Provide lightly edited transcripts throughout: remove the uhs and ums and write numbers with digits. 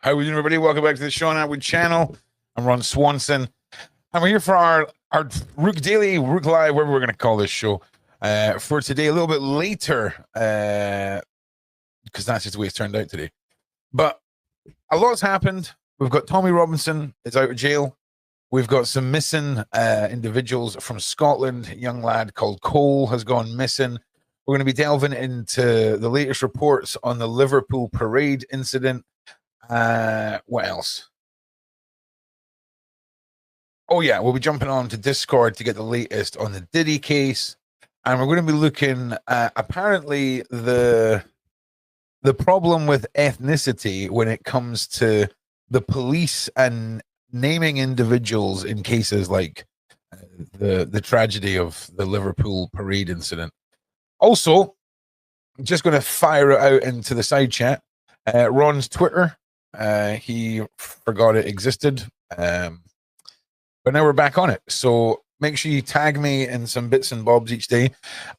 How are we doing, everybody? Welcome back to the Shaun Attwood channel. I'm Ron Swanson, and we're here for our Rook Daily, Rook Live, whatever we're going to call this show, for today, a little bit later, because that's just the way it's turned out today. But a lot's happened. We've got Tommy Robinson is out of jail. We've got some missing individuals from Scotland. A young lad called Cole has gone missing. We're going to be delving into the latest reports on the Liverpool parade incident. What else? Oh yeah, we'll be jumping on to Discord to get the latest on the DIDDY case, and we're going to be looking at apparently the problem with ethnicity when it comes to the police and naming individuals in cases like the tragedy of the Liverpool parade incident. Also, I'm just going to fire it out into the side chat. Ron's Twitter. He forgot it existed, but now we're back on it. So make sure you tag me in some bits and bobs each day.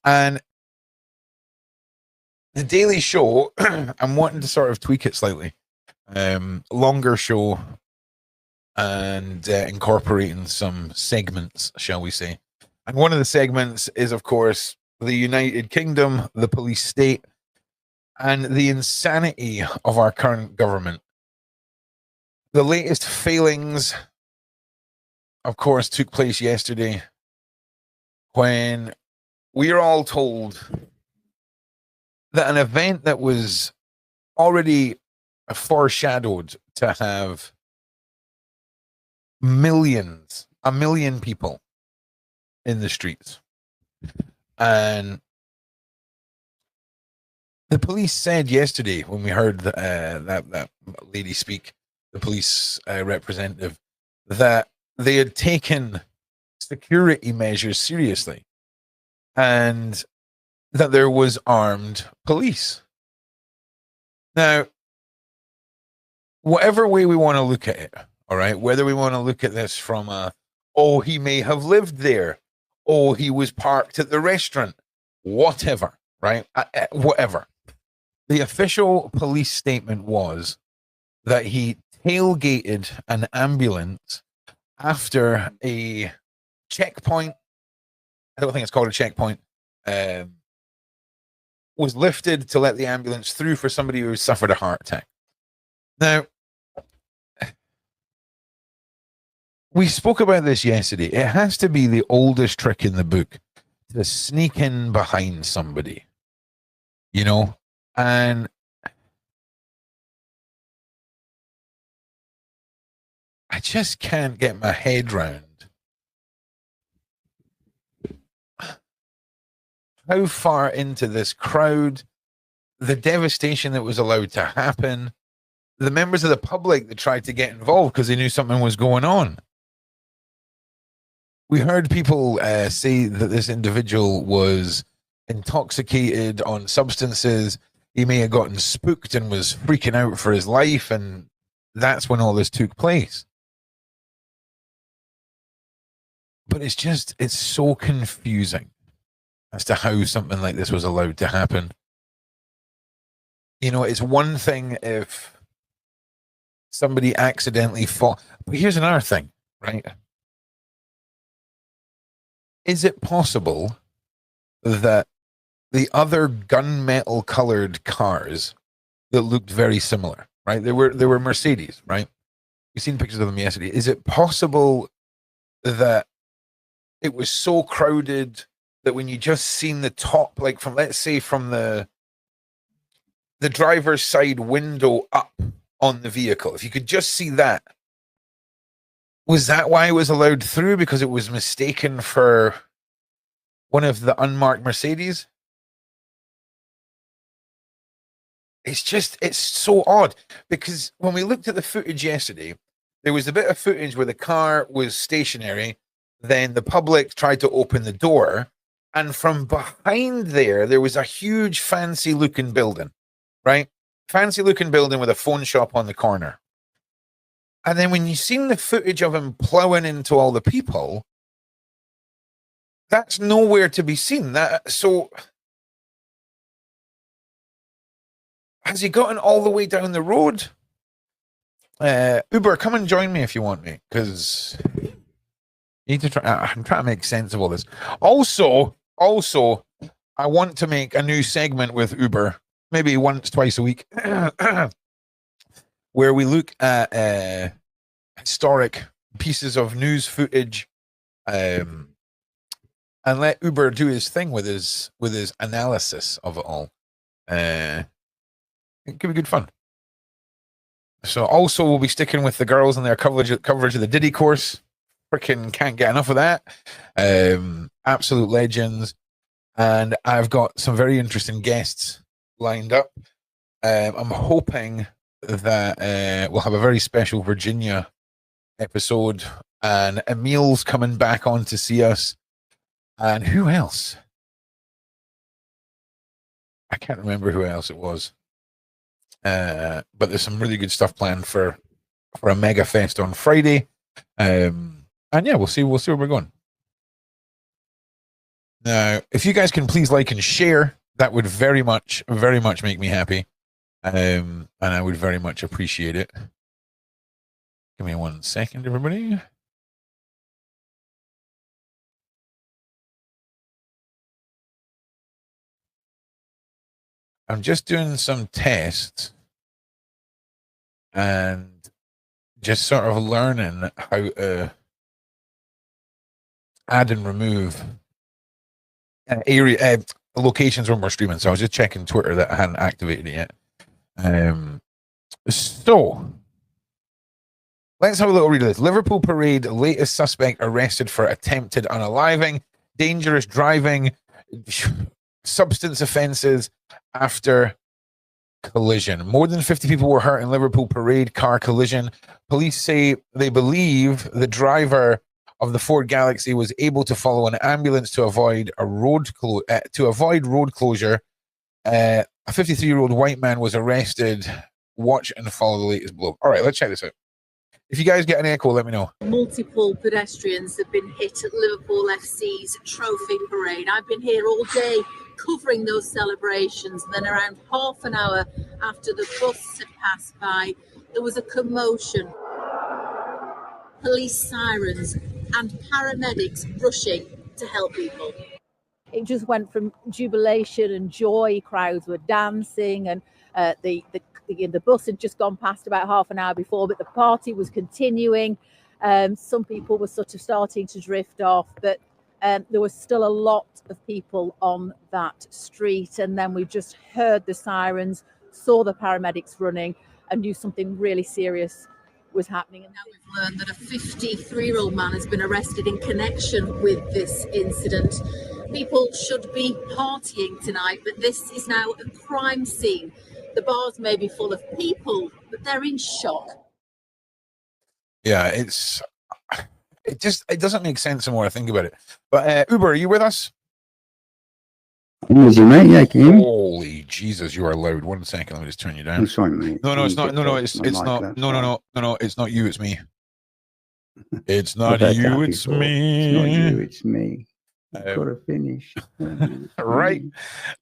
And the daily show, I'm wanting to sort of tweak it slightly. Longer show and incorporating some segments, shall we say. And one of the segments is, of course, the United Kingdom, the police state, and the insanity of our current government. The latest failings, of course, took place yesterday when we are all told that an event that was already foreshadowed to have millions, a million people in the streets. And the police said yesterday when we heard that lady speak, the police representative, that they had taken security measures seriously and that there was armed police. Now, whatever way we want to look at it, all right, whether we want to look at this from oh, he may have lived there, oh, he was parked at the restaurant, whatever, right? Whatever. The official police statement was that he tailgated an ambulance after a checkpoint. I don't think it's called a checkpoint. Was lifted to let the ambulance through for somebody who suffered a heart attack. Now, we spoke about this yesterday. It has to be the oldest trick in the book to sneak in behind somebody, you know, and I just can't get my head round how far into this crowd, the devastation that was allowed to happen, the members of the public that tried to get involved because they knew something was going on. We heard people say that this individual was intoxicated on substances. He may have gotten spooked and was freaking out for his life, and that's when all this took place. But it's so confusing as to how something like this was allowed to happen. You know, it's one thing if somebody accidentally fought, but here's another thing, right? Is it possible that the other gunmetal colored cars that looked very similar, right? There were Mercedes, right? You've seen pictures of them yesterday. Is it possible that it was so crowded that when you just seen the top, like from, let's say, from the driver's side window up on the vehicle, if you could just see that, was that why it was allowed through? Because it was mistaken for one of the unmarked Mercedes? It's so odd, because when we looked at the footage yesterday, there was a bit of footage where the car was stationary, then the public tried to open the door, and from behind there was a huge fancy looking building, right? Fancy looking building with a phone shop on the corner. And then when you seen the footage of him plowing into all the people, that's nowhere to be seen. So has he gotten all the way down the road? Uber, come and join me if you want me, because you need to try. I'm trying to make sense of all this. Also, I want to make a new segment with Uber, maybe once, twice a week, where we look at historic pieces of news footage, and let Uber do his thing with his analysis of it all. It could be good fun. So also we'll be sticking with the girls and their coverage of the DIDDY course. Freaking can't get enough of that. Absolute legends. And I've got some very interesting guests lined up. I'm hoping that we'll have a very special Virginia episode, and Emil's coming back on to see us. And who else? I can't remember who else it was. But there's some really good stuff planned for a mega fest on Friday. And yeah, we'll see where we're going. Now, if you guys can please like and share, that would very much make me happy. And I would very much appreciate it. Give me 1 second, everybody. I'm just doing some tests and just sort of learning how to add and remove locations when we're streaming. So I was just checking Twitter that I hadn't activated it yet. So let's have a little read of this. Liverpool parade, latest suspect arrested for attempted unaliving, dangerous driving, substance offences after collision. More than 50 people were hurt in Liverpool parade car collision. Police say they believe the driver of the Ford Galaxy was able to follow an ambulance to avoid road closure. A 53-year-old white man was arrested. Watch and follow the latest blog. All right, let's check this out. If you guys get an echo, let me know. Multiple pedestrians have been hit at Liverpool FC's trophy parade. I've been here all day covering those celebrations. And then around half an hour after the bus had passed by, there was a commotion. Police sirens and paramedics rushing to help people. It just went from jubilation and joy. Crowds were dancing, and the bus had just gone past about half an hour before, but the party was continuing. Some people were sort of starting to drift off, but there was still a lot of people on that street. And then we just heard the sirens, saw the paramedics running, and knew something really serious was happening. And now we've learned that a 53-year-old man has been arrested in connection with this incident. People should be partying tonight, but this is now a crime scene. The bars may be full of people, but they're in shock. Yeah, it doesn't make sense the more I think about it. But Uber, are you with us? I'm with you, mate. Yeah, can you hear me? Holy Jesus, you are loud. 1 second, let me just turn you down. I'm sorry, mate. No, it's not. No, it's not. No, it's not you. It's me. It's not you. It's me. It's not you. It's me. I've got to finish. Right.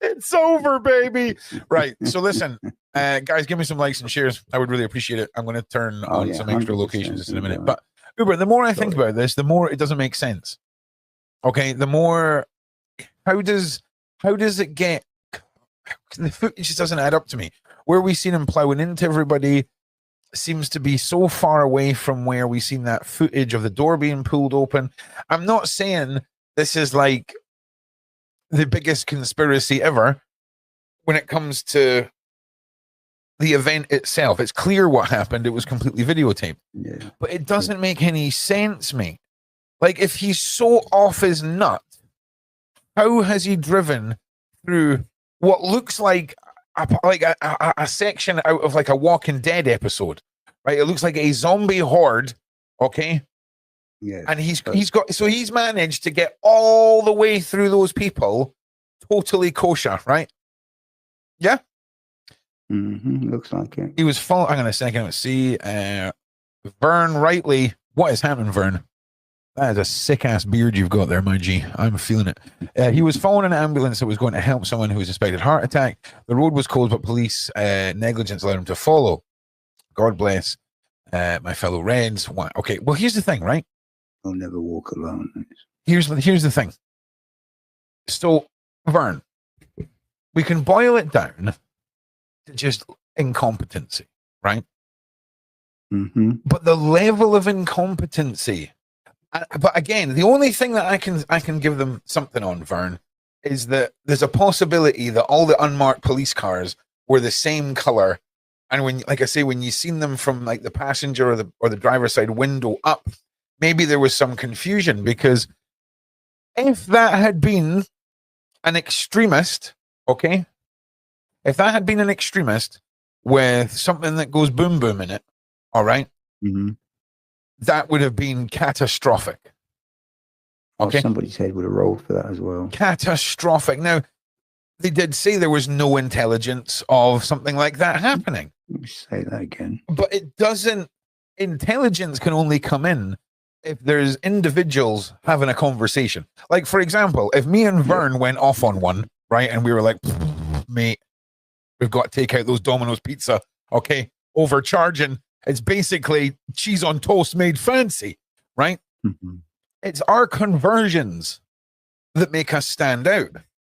It's over, baby. Right. So listen, guys, give me some likes and shares. I would really appreciate it. I'm going to turn on some extra locations in a minute. But Uber, the more I think about this, the more it doesn't make sense. Okay. The more, how does it get? The footage just doesn't add up to me. Where we seen him plowing into everybody seems to be so far away from where we seen that footage of the door being pulled open. I'm not saying this is like the biggest conspiracy ever when it comes to the event itself. It's clear what happened. It was completely videotaped. Yeah. But it doesn't make any sense, mate. Like, if he's so off his nut, how has he driven through what looks like a section out of like a Walking Dead episode, right? It looks like a zombie horde, okay? Yeah. And he's managed to get all the way through those people totally kosher, right? Yeah? Looks like it. He was following, hang on a second, let's see. Vern Rightly. What is happening, Vern? That is a sick-ass beard you've got there, my G. I'm feeling it. He was following an ambulance that was going to help someone who was suspected heart attack. The road was closed, but police negligence allowed him to follow. God bless. My fellow Reds. Why? Okay, well, here's the thing, right? I'll never walk alone. Here's the thing. So, Vern, we can boil it down to just incompetency, right? Mm-hmm. But the level of incompetency, but again, the only thing that I can give them something on, Vern, is that there's a possibility that all the unmarked police cars were the same color, and when, like I say, when you seen them from like the passenger or the driver's side window up, maybe there was some confusion, because if that had been an extremist, okay, if that had been an extremist with something that goes boom boom in it, all right, Mm-hmm. that would have been catastrophic. Okay, Oh, somebody's head would have rolled for that as well. Catastrophic. Now, they did say there was no intelligence of something like that happening. Let me say that again. But it doesn't. Intelligence can only come in if there's individuals having a conversation. Like, for example, if me and Vern went off on one, right, and we were like, mate, we've got to take out those Domino's pizza, okay, overcharging. It's basically cheese on toast made fancy, right? Mm-hmm. It's our conversions that make us stand out.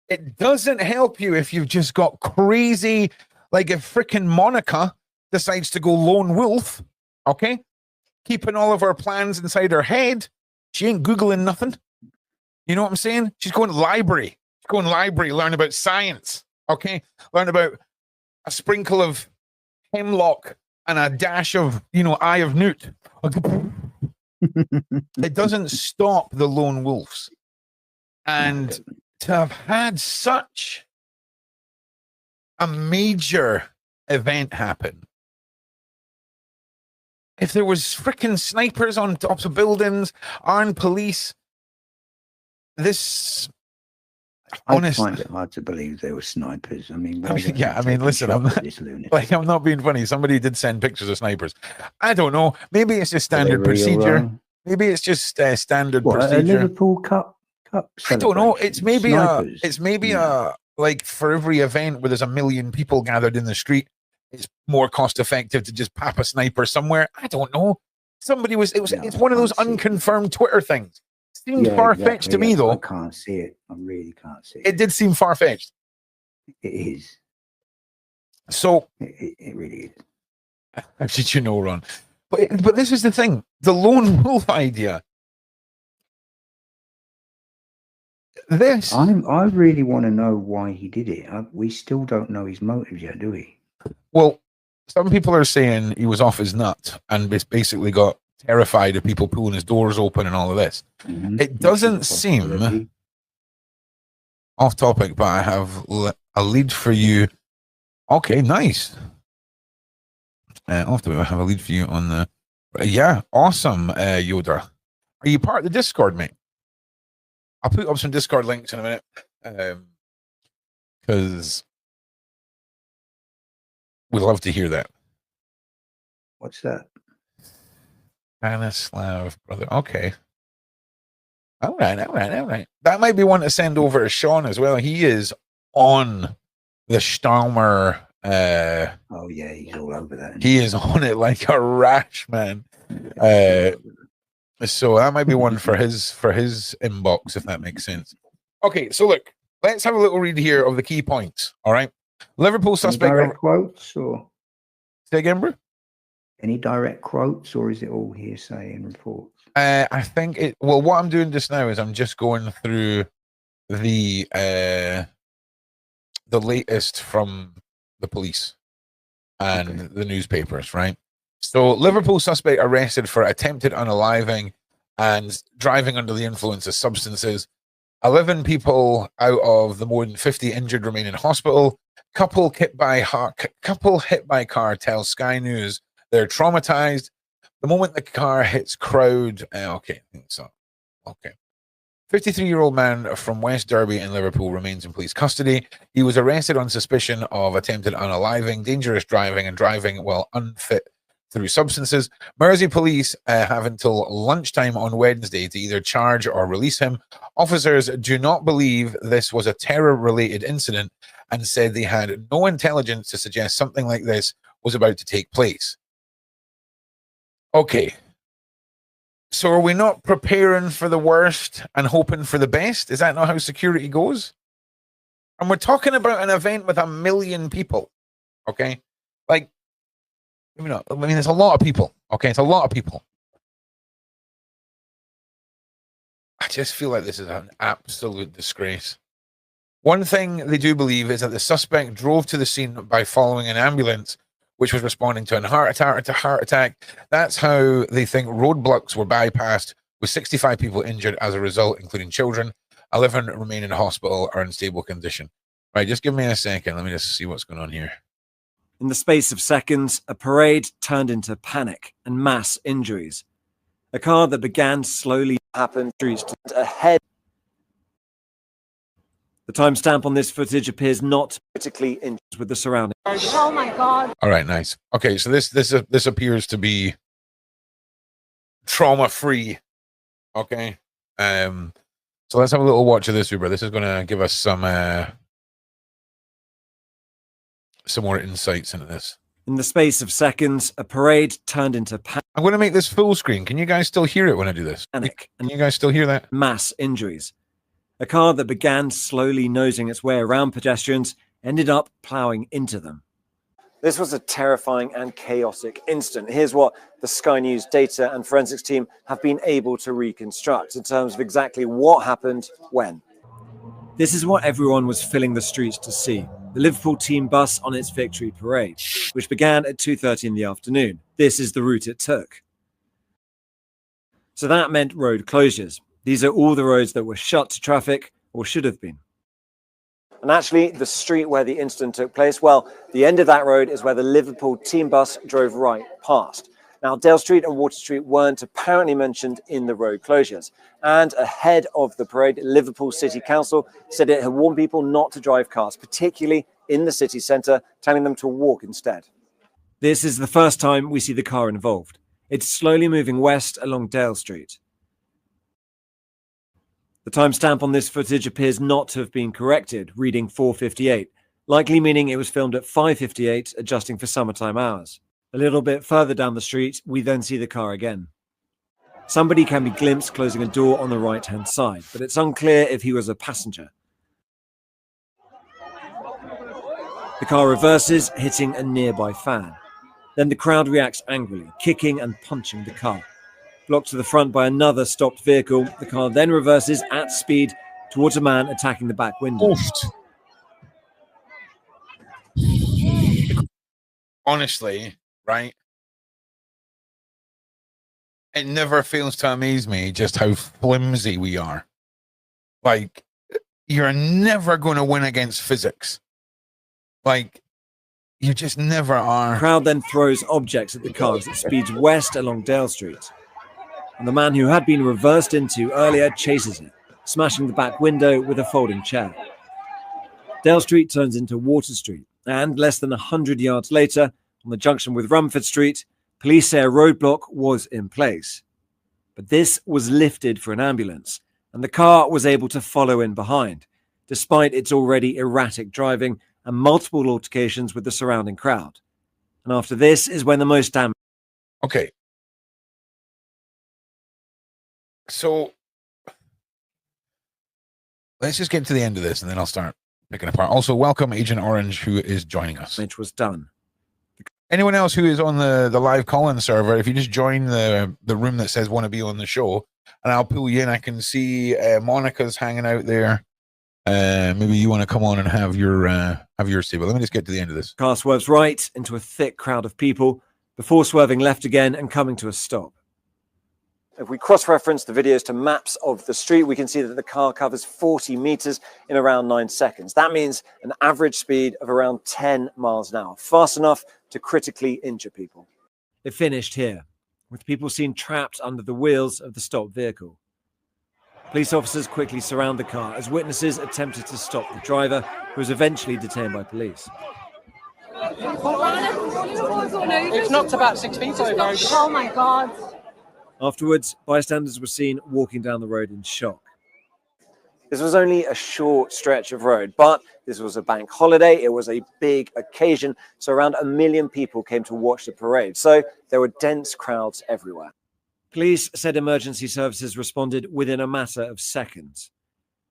It doesn't help you if you've just got crazy, like if freaking Monica decides to go lone wolf, okay? Keeping all of our plans inside her head. She ain't Googling nothing. You know what I'm saying? She's going to the library. She's going to the library, learn about science, okay? Learn about a sprinkle of hemlock and a dash of, eye of newt. It doesn't stop the lone wolves. And to have had such a major event happen, if there was freaking snipers on tops of buildings, armed police, this... I find it hard to believe there were snipers. Listen, I'm not being funny. Somebody did send pictures of snipers. I don't know. Maybe it's just standard procedure. Maybe it's just standard procedure. A Liverpool Cup. I don't know. It's maybe like for every event where there's 1 million people gathered in the street, it's more cost effective to just pop a sniper somewhere. I don't know. It's one of those unconfirmed Twitter things. Seemed far-fetched to me, though. I can't see it. I really can't see it. It did seem far-fetched. It is. So it really is. How did you know, Ron? But this is the thing. The lone wolf idea. I really want to know why he did it. We still don't know his motives yet, do we? Well, some people are saying he was off his nut and basically got terrified of people pulling his doors open and all of this. Mm-hmm. It doesn't seem off topic, but I have a lead for you. Okay, nice. Off topic, I have a lead for you on the... Yeah, awesome, Yoda. Are you part of the Discord, mate? I'll put up some Discord links in a minute. Because we'd love to hear that. What's that? Stanislav, brother. Okay. All right. That might be one to send over to Shaun as well. He is on the Stalmer. Oh yeah, he's all over that. He is on it like a rash, man. So that might be one for his inbox, if that makes sense. Okay, so look, let's have a little read here of the key points. All right, Liverpool suspect. Any direct quotes or say again, bro? Any direct quotes, or is it all hearsay and reports? I think it. Well, what I'm doing just now is I'm just going through the latest from the police and the newspapers, right? So, Liverpool suspect arrested for attempted unaliving and driving under the influence of substances. 11 people out of the more than 50 injured remain in hospital. Couple hit by car tells Sky News they're traumatized. The moment the car hits crowd, okay, I think so. Okay. 53-year-old man from West Derby in Liverpool remains in police custody. He was arrested on suspicion of attempted unaliving, dangerous driving, and driving while unfit through substances. Mersey police have until lunchtime on Wednesday to either charge or release him. Officers do not believe this was a terror-related incident and said they had no intelligence to suggest something like this was about to take place. Okay. So are we not preparing for the worst and hoping for the best? Is that not how security goes? And we're talking about an event with 1 million people. Okay. Like, you know, I mean, it's a lot of people. Okay. It's a lot of people. I just feel like this is an absolute disgrace. One thing they do believe is that the suspect drove to the scene by following an ambulance, which was responding to a heart attack. That's how they think roadblocks were bypassed, with 65 people injured as a result, including children. 11 remain in hospital or in stable condition. Right, just give me a second. Let me just see what's going on here. In the space of seconds, a parade turned into panic and mass injuries. A car that began slowly happened reached ahead. The timestamp on this footage appears not critically injured with the surrounding. Oh my God. All right, nice. Okay, so this appears to be trauma-free. Okay. So let's have a little watch of this, Uber. This is going to give us some more insights into this. In the space of seconds, a parade turned into panic. I'm going to make this full screen. Can you guys still hear it when I do this? And Can you guys still hear that? Mass injuries. A car that began slowly nosing its way around pedestrians ended up ploughing into them. This was a terrifying and chaotic incident. Here's what the Sky News data and forensics team have been able to reconstruct in terms of exactly what happened when. This is what everyone was filling the streets to see. The Liverpool team bus on its victory parade, which began at 2:30 in the afternoon. This is the route it took. So that meant road closures. These are all the roads that were shut to traffic, or should have been. And actually, the street where the incident took place, well, the end of that road is where the Liverpool team bus drove right past. Now, Dale Street and Water Street weren't apparently mentioned in the road closures. And ahead of the parade, Liverpool City Council said it had warned people not to drive cars, particularly in the city centre, telling them to walk instead. This is the first time we see the car involved. It's slowly moving west along Dale Street. The timestamp on this footage appears not to have been corrected, reading 4:58, likely meaning it was filmed at 5:58, adjusting for summertime hours. A little bit further down the street, we then see the car again. Somebody can be glimpsed closing a door on the right-hand side, but it's unclear if he was a passenger. The car reverses, hitting a nearby fan. Then the crowd reacts angrily, kicking and punching the car. Blocked to the front by another stopped vehicle, the car then reverses at speed towards a man attacking the back window. Honestly, right? It never fails to amaze me just how flimsy we are. Like, you're never going to win against physics. Like, you just never are. The crowd then throws objects at the car as it speeds west along Dale Street. And the man who had been reversed into earlier chases it, smashing the back window with a folding chair. Dale Street turns into Water Street, and less than 100 yards later, on the junction with Rumford Street, police say a roadblock was in place. But this was lifted for an ambulance, and the car was able to follow in behind, despite its already erratic driving and multiple altercations with the surrounding crowd. And after this is when the most damage... Okay. So let's just get to the end of this and then I'll start picking apart. Also, welcome Agent Orange, who is joining us. Which was done. Anyone else who is on the live call-in server, if you just join the room that says want to be on the show, and I'll pull you in. I can see Monica's hanging out there. Maybe you want to come on and have your say. But let me just get to the end of this. Car swerves right into a thick crowd of people before swerving left again and coming to a stop. If we cross-reference the videos to maps of the street, we can see that the car covers 40 meters in around 9 seconds. That means an average speed of around 10 miles an hour, fast enough to critically injure people. It finished here, with people seen trapped under the wheels of the stopped vehicle. Police officers quickly surround the car as witnesses attempted to stop the driver, who was eventually detained by police. It's knocked about 6 feet over. Oh my God. Afterwards, bystanders were seen walking down the road in shock. This was only a short stretch of road, but this was a bank holiday. It was a big occasion, so around 1 million people came to watch the parade. So there were dense crowds everywhere. Police said emergency services responded within a matter of seconds.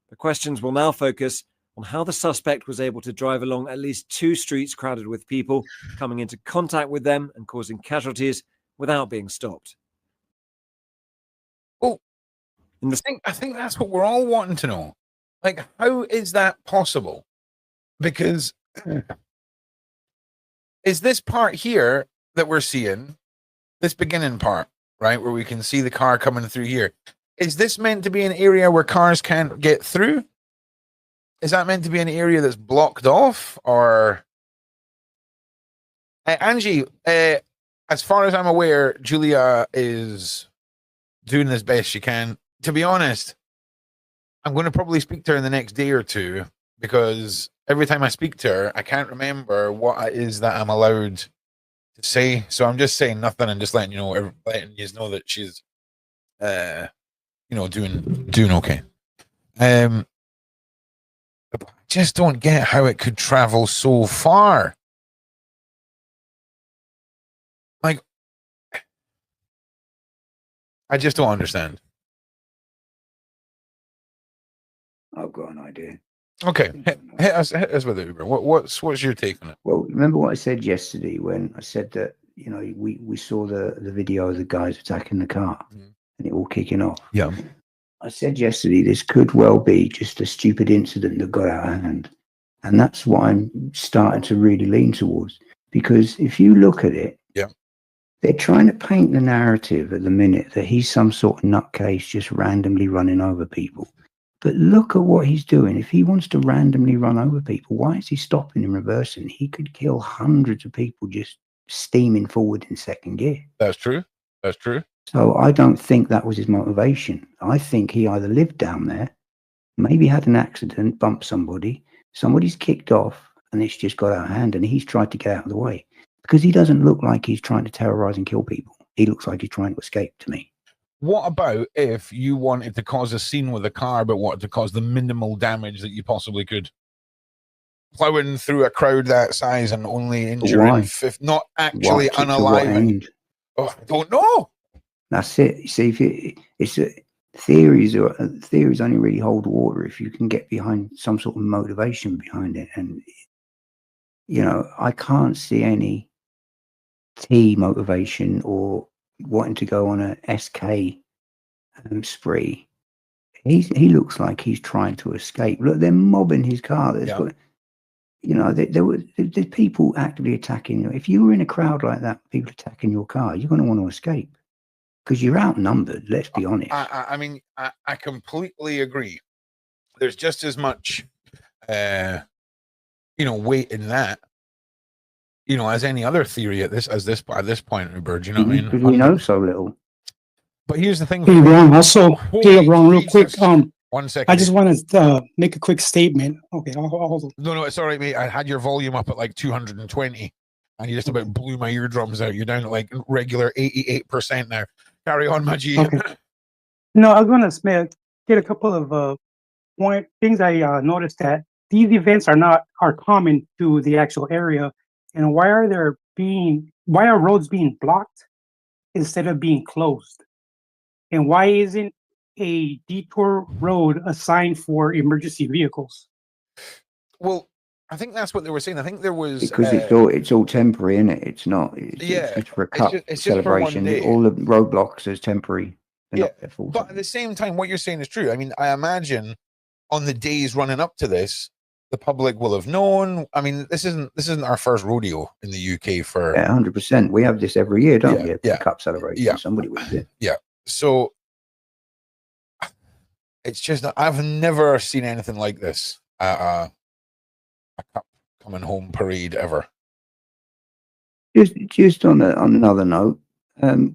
The questions will now focus on how the suspect was able to drive along at least 2 streets crowded with people, coming into contact with them and causing casualties without being stopped. Well, I think that's what we're all wanting to know. Like, how is that possible? Because is this part here that we're seeing, this beginning part, right, where we can see the car coming through here, is this meant to be an area where cars can't get through? Is that meant to be an area that's blocked off? Or Angie, as far as I'm aware, Julia is doing as best she can. To be honest, I'm going to probably speak to her in the next day or two, because every time I speak to her, I can't remember what it is that I'm allowed to say. So I'm just saying nothing and just letting you know that she's, doing okay. I just don't get how it could travel so far. Like, I just don't understand. I've got an idea. Okay, hit us with it, Uber. What's your take on it? Well, remember what I said yesterday when I said that, you know, we saw the video of the guys attacking the car and it all kicking off. Yeah. I said yesterday, this could well be just a stupid incident that got out of hand. And that's what I'm starting to really lean towards. Because if you look at it, they're trying to paint the narrative at the minute that he's some sort of nutcase just randomly running over people. But look at what he's doing. If he wants to randomly run over people, why is he stopping and reversing? He could kill hundreds of people just steaming forward in second gear. That's true. That's true. So I don't think that was his motivation. I think he either lived down there, maybe had an accident, bumped somebody, somebody's kicked off, and it's just got out of hand, and he's tried to get out of the way. Because he doesn't look like he's trying to terrorize and kill people. He looks like he's trying to escape to me. What about if you wanted to cause a scene with a car, but wanted to cause the minimal damage that you possibly could? Plowing through a crowd that size and only injuring not actually unaliving. Oh, I don't know. That's it. You see, theories only really hold water if you can get behind some sort of motivation behind it. And, you know, I can't see any T motivation or wanting to go on a SK spree. He looks like he's trying to escape. Look, they're mobbing his car. There's people actively attacking you. If you were in a crowd like that, people attacking your car, you're going to want to escape because you're outnumbered. Let's be honest. I mean, I completely agree. There's just as much, weight in that, as any other theory at this point, Uber. Do you know what I mean? We know so little. But here's the thing. Hey, Ron, also, Ron, real quick. 1 second. I just wanted to make a quick statement. Okay, I'll hold on. No, it's all right, mate. I had your volume up at like 220, and you just about blew my eardrums out. You're down at like regular 88% now. Carry on, my G. Okay. No, I was going to get a couple of things I noticed that these events are common to the actual area, and why are roads being blocked instead of being closed? And why isn't a detour road assigned for emergency vehicles? Well, I think that's what they were saying. I think there was because it's all temporary, isn't it? It's not. It's for a cup celebration. All the roadblocks is temporary. But at the same time, what you're saying is true. I mean, I imagine on the days running up to this, the public will have known. I mean, this isn't our first rodeo in the UK for 100%. We have this every year, don't we? Yeah. Cup celebration. Yeah. Somebody wins it. Yeah. So it's just I've never seen anything like this at a cup coming home parade ever. Just on another note,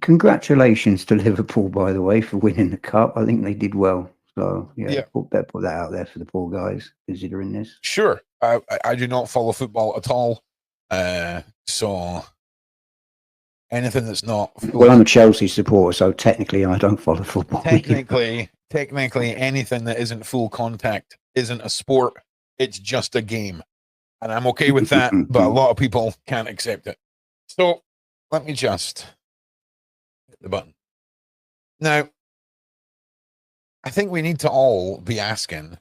congratulations to Liverpool, by the way, for winning the cup. I think they did well. So better put that out there for the poor guys considering this. Sure, I do not follow football at all, so anything that's not. Well, I'm a Chelsea supporter, so technically I don't follow football. Technically, technically anything that isn't full contact isn't a sport. It's just a game. And I'm okay with that, but a lot of people can't accept it. So let me just hit the button. Now, I think we need to all be asking,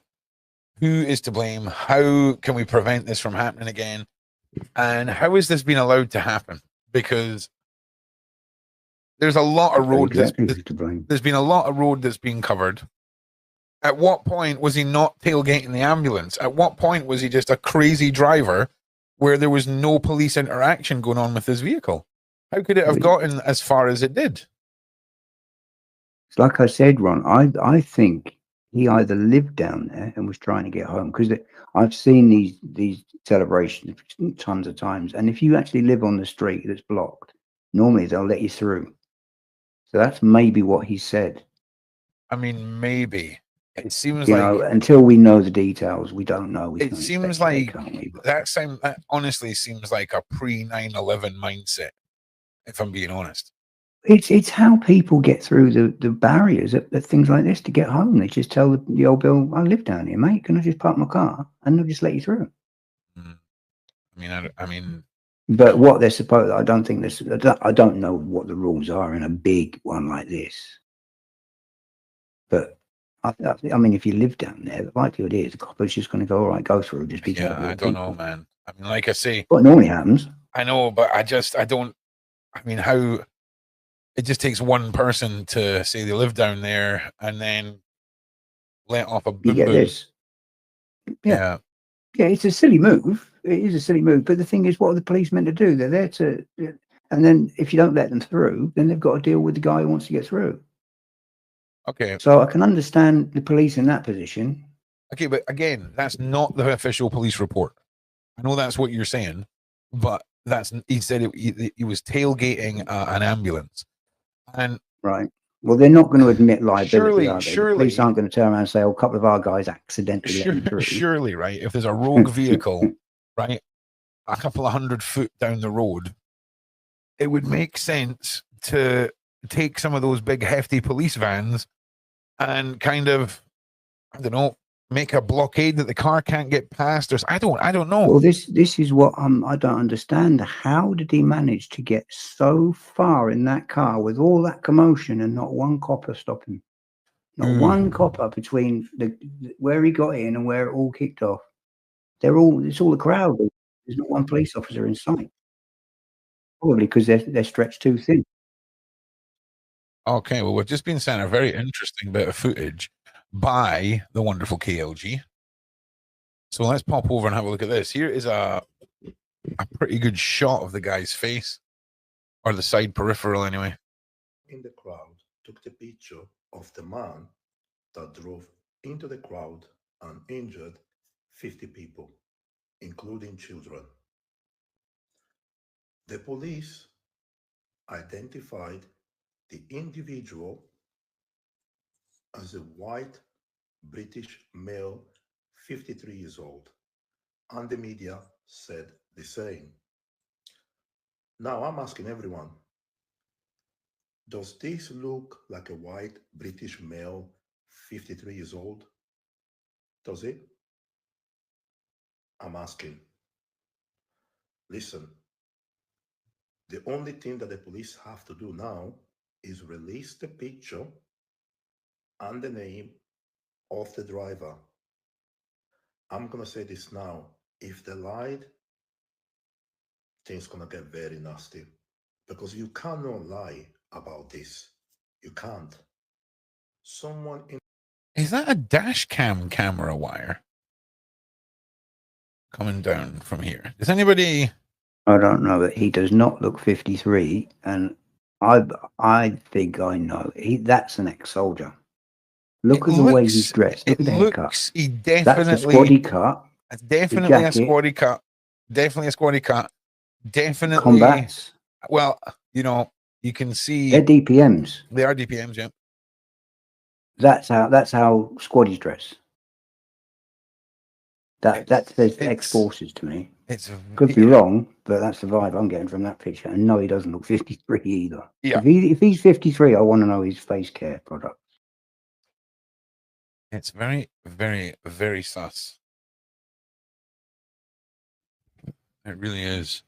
who is to blame? How can we prevent this from happening again? And how has this been allowed to happen? Because there's a lot of road. There's been a lot of road that's been covered. At what point was he not tailgating the ambulance? At what point was he just a crazy driver where there was no police interaction going on with his vehicle? How could it have gotten as far as it did? Like I said, Ron, I think he either lived down there and was trying to get home, because I've seen these celebrations tons of times, and if you actually live on the street that's blocked, normally they'll let you through. So that's maybe what he said. I mean, maybe. It seems you like, know, until we know the details, we don't know. It seems like that honestly seems like a pre 9/11 mindset, if I'm being honest. It's how people get through the barriers at things like this to get home. They just tell the old bill, I live down here, mate. Can I just park my car? And they'll just let you through. I mean, but what they're supposed, I don't know what the rules are in a big one like this. But I mean, if you live down there, the likelihood is the copper's just going to go, all right, go through. Just be careful. I don't know, man. I mean, like I say, what normally happens. I know, but I don't. I mean, how? It just takes one person to say they live down there and then let off a boom. You get this. Yeah, it's a silly move. It is a silly move. But the thing is, what are the police meant to do? They're there to, and then if you don't let them through, then they've got to deal with the guy who wants to get through. Okay. So I can understand the police in that position. Okay, but again, that's not the official police report. I know that's what you're saying, but he said he was tailgating an ambulance. And right. Well, they're not going to admit liability, are they? Surely, the police aren't going to turn around and say, "Oh, a couple of our guys accidentally let me through." Surely, right? If there's a rogue vehicle, right, a couple of 100 foot down the road, it would make sense to take some of those big, hefty police vans and kind of, I don't know, make a blockade that the car can't get past. Or I don't know. Well, this is what I don't understand. How did he manage to get so far in that car with all that commotion and not one copper stop him? Not one copper between where he got in and where it all kicked off. It's all a crowd. There's not one police officer in sight. Probably because they're stretched too thin. Okay, well, we've just been sent a very interesting bit of footage by the wonderful KLG. So let's pop over and have a look at this. Here is a pretty good shot of the guy's face, or the side peripheral anyway. In the crowd took the picture of the man that drove into the crowd and injured 50 people, including children. The police identified the individual as a white British male, 53 years old, and the media said the same. Now I'm asking everyone, does this look like a white British male, 53 years old? Does it? I'm asking. Listen, the only thing that the police have to do now is release the picture and the name of the driver. I'm going to say this now. If they lied, things going to get very nasty, because you cannot lie about this. You can't. Is that a dash cam camera wire coming down from here? Does anybody? I don't know, but he does not look 53, and I think I know. That's an ex-soldier. Look at the way he's dressed. Look at the haircut. He definitely. That's a squaddy cut. That's definitely a squaddy cut. Definitely a squaddy cut. Definitely. Combats. Well, you know, you can see. They're DPMs. They are DPMs, yeah. That's how squaddies dress. That says ex-forces to me. Could be wrong, but that's the vibe I'm getting from that picture. And no, he doesn't look 53 either. Yeah. If he's 53, I want to know his face care products. It's very, very, very sus. It really is.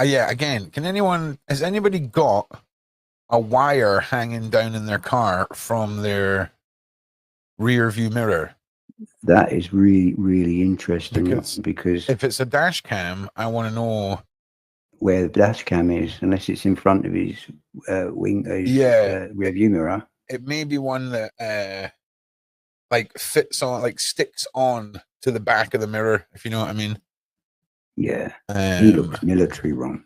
Yeah, again, has anybody got a wire hanging down in their car from their rear view mirror? That is really, really interesting because if it's a dash cam, I want to know where the dash cam is, unless it's in front of his rear view mirror. It may be one that like fits on, like sticks on to the back of the mirror, if you know what I mean. Yeah, he looks military, Ron.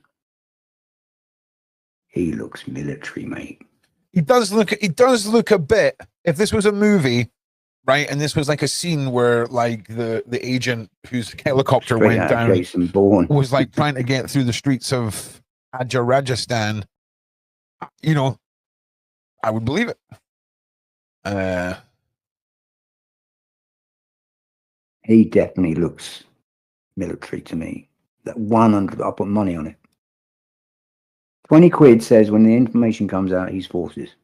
He looks military, mate. He does look a bit. If this was a movie, right, and this was like a scene where like the agent whose helicopter went down Jason Bourne was like trying to get through the streets of Rajasthan, you know, I would believe it. He definitely looks military to me. That 100, I'll put money on it. 20 quid says when the information comes out, he's forces.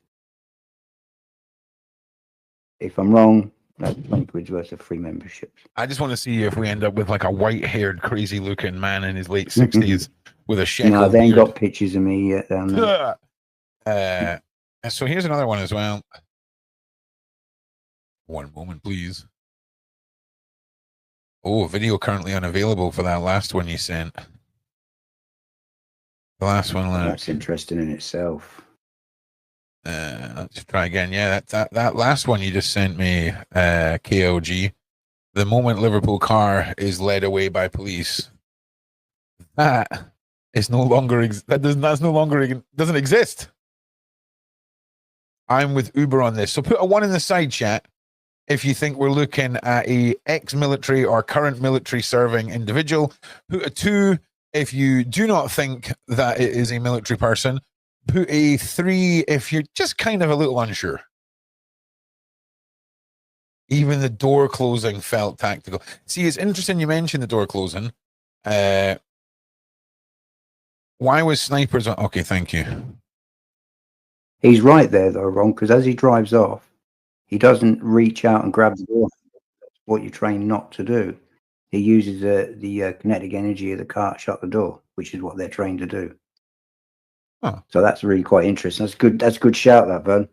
If I'm wrong, that's 20 quid's worth of free memberships. I just want to see if we end up with like a white-haired, crazy-looking man in his late 60s with a shekel No, they ain't beard. got pictures of me yet down there. So here's another one as well. One moment, please. Oh, video currently unavailable for that last one you sent. The last one. That's interesting in itself. Let's try again. Yeah, that last one you just sent me, KOG. The moment Liverpool car is led away by police. That is no longer doesn't exist. I'm with Uber on this. So put a 1 in the side chat if you think we're looking at a ex-military or current military serving individual. Put a 2 if you do not think that it is a military person. Put a 3 if you're just kind of a little unsure. Even the door closing felt tactical. See, it's interesting you mentioned the door closing. Why was snipers on? Okay, thank you. He's right there, though, Ron, because as he drives off, he doesn't reach out and grab the door. That's what you're trained not to do. He uses the kinetic energy of the car to shut the door, which is what they're trained to do. Oh. So that's really quite interesting. That's good. That's a good shout, that, Vern.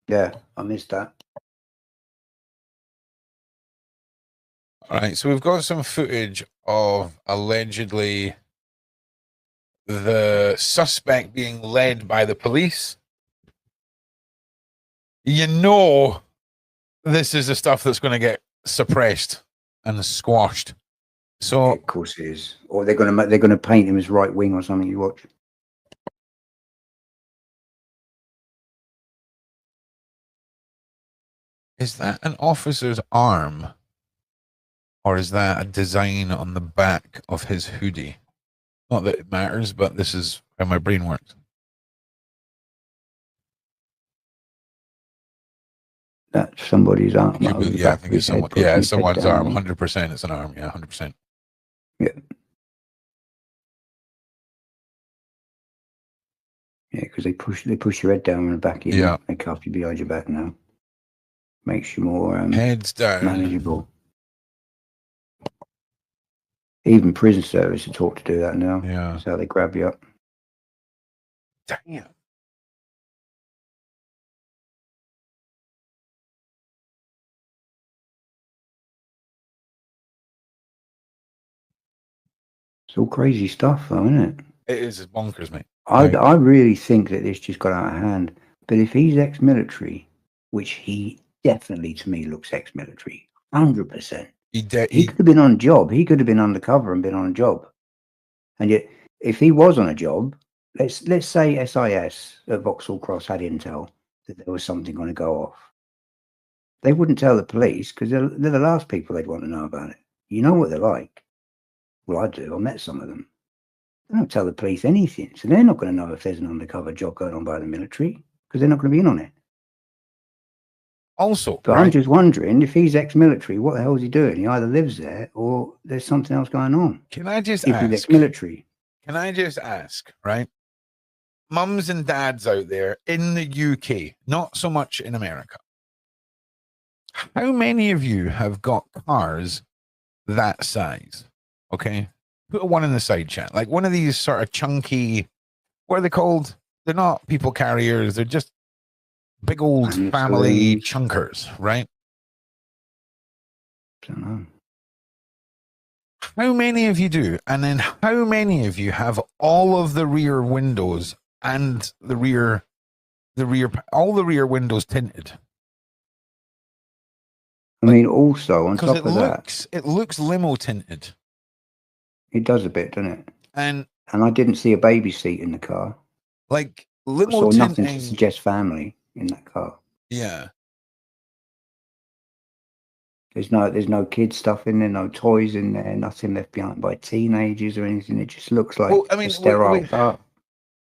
Yeah, I missed that. All right, so we've got some footage of allegedly the suspect being led by the police. You know, this is the stuff that's going to get suppressed and squashed. So, yeah, of course it is. Or they're going to paint him as right wing or something. You watch. is that an officer's arm? Or is that a design on the back of his hoodie? Not that it matters, but this is how my brain works. That's somebody's arm. Yeah, I think it's someone. Yeah, it's someone's arm. 100%. It's an arm. Yeah, 100%. Yeah. Yeah, because they push your head down on the back of you. Yeah. They cuff you behind your back now. Makes you more heads down, manageable. Even prison service are taught to do that now. Yeah. That's how they grab you up. Damn. It's all crazy stuff, though, isn't it? It is bonkers, mate. I really think that this just got out of hand. But if he's ex-military, which he definitely, to me, looks ex-military, 100%. He could have been on a job. He could have been undercover and been on a job. And yet, if he was on a job, let's say SIS at Vauxhall Cross had intel that there was something going to go off. They wouldn't tell the police because they're the last people they'd want to know about it. You know what they're like. Well, I do. I met some of them. They don't tell the police anything. So they're not going to know if there's an undercover job going on by the military because they're not going to be in on it. Also, but right. I'm just wondering if he's ex-military, what the hell is he doing? He either lives there or there's something else going on. Can I just ask? If he's ex-military. Can I just ask, right? mums and dads out there in the UK, not so much in America, how many of you have got cars that size? Okay. Put one in the side chat. Like one of these sort of chunky, what are they called? They're not people carriers. They're just big old family chunkers, right? I don't know. How many of you do? And then how many of you have all of the rear windows and all the rear windows tinted? I mean, also on top of that, it looks limo tinted. It does a bit, doesn't it? And I didn't see a baby seat in the car. Like I limo saw tinting. nothing to suggest family in that car. Yeah. There's no kid stuff in there, no toys in there, nothing left behind by teenagers or anything. It just looks like a sterile car.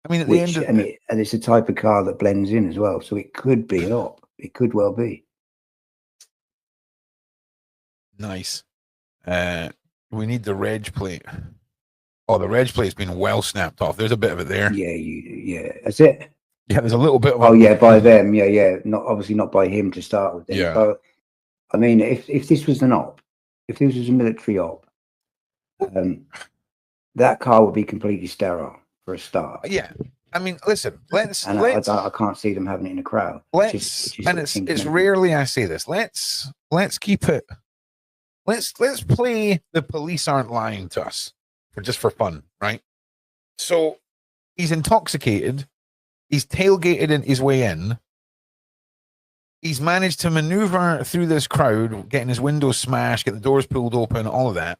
I mean, at the end of and it's a type of car that blends in as well, so it could be a lot. It could well be. Nice. We need the reg plate. Oh, the reg plate's been well snapped off. There's a bit of it there. Yeah. That's it. Yeah, there's a little bit of Oh, yeah, by them. Yeah. Not obviously not by him to start with. Then. Yeah. But, I mean, if this was an op, if this was a military op, that car would be completely sterile for a start. Yeah. I mean, listen, I can't see them having it in a crowd. It's rarely I say this. Let's keep it. Let's play the police aren't lying to us for fun, right? So he's intoxicated. He's tailgated in his way in. He's managed to maneuver through this crowd, getting his windows smashed, get the doors pulled open, all of that.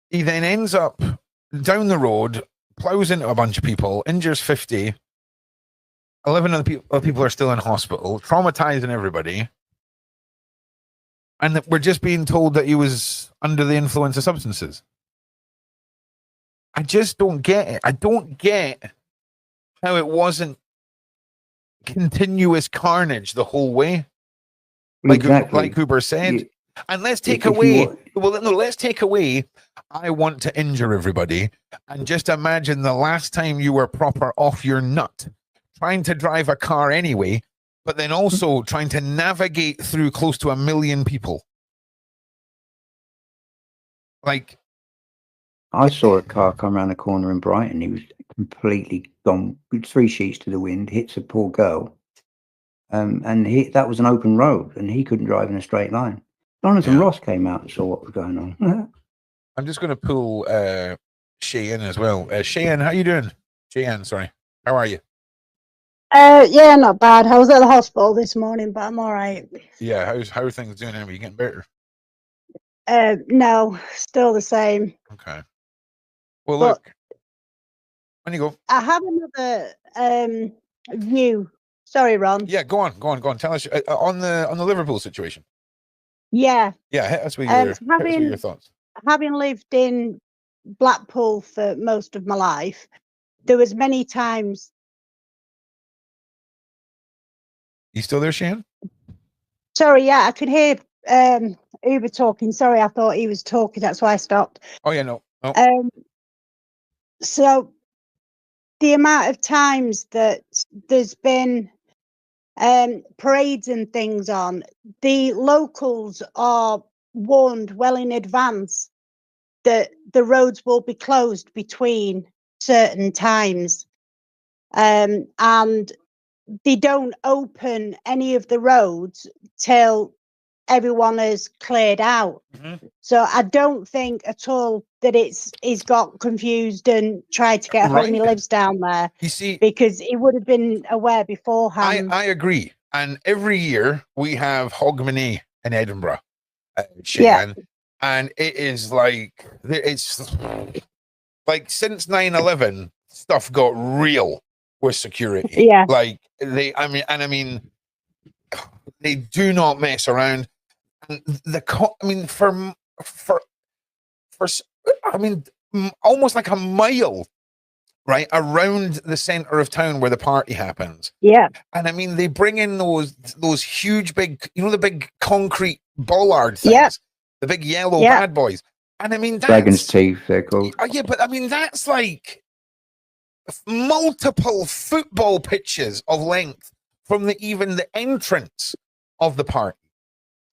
He then ends up down the road, plows into a bunch of people, injures 50. 11 of the people are still in hospital, traumatizing everybody. And we're just being told that he was under the influence of substances. I just don't get it. I don't get how it wasn't continuous carnage the whole way. Like Huber said. And let's take away, let's take away, I want to injure everybody. And just imagine the last time you were proper off your nut, trying to drive a car anyway, but then also trying to navigate through close to 1 million people. Like, I saw a car come around the corner in Brighton. He was completely gone, with 3 sheets to the wind, hits a poor girl. And that was an open road, and he couldn't drive in a straight line. Jonathan Ross came out and saw what was going on. I'm just going to pull Shay in as well. Shayan, how you doing? Shayan, sorry. How are you? Yeah, not bad. I was at the hospital this morning, but I'm all right. Yeah, how are things doing? Are you getting better? No, still the same. Okay. Well, look. When you go. I have another view. Sorry, Ron. Yeah, go on. Tell us on the Liverpool situation. Yeah. Yeah, hit us with your thoughts. Having lived in Blackpool for most of my life, there was many times. You still there, Shane? Sorry, yeah, I could hear Uber talking. Sorry, I thought he was talking. That's why I stopped. Oh yeah, no. So the amount of times that there's been parades and things on, the locals are warned well in advance that the roads will be closed between certain times, and they don't open any of the roads till everyone is cleared out. Mm-hmm. So I don't think at all that he's got confused and tried to get home. He lives down there. You see, because he would have been aware beforehand. I agree. And every year we have Hogmanay in Edinburgh, and it is like it's like since 9/11 stuff got real with security. Yeah, like they do not mess around. And almost like a mile, right, around the center of town where the party happens. Yeah. And I mean, they bring in those huge big, the big concrete bollard things, the big yellow bad boys. And I mean, that's Dragon's Teeth, they're called. Yeah, but I mean, that's like multiple football pitches of length from even the entrance of the party,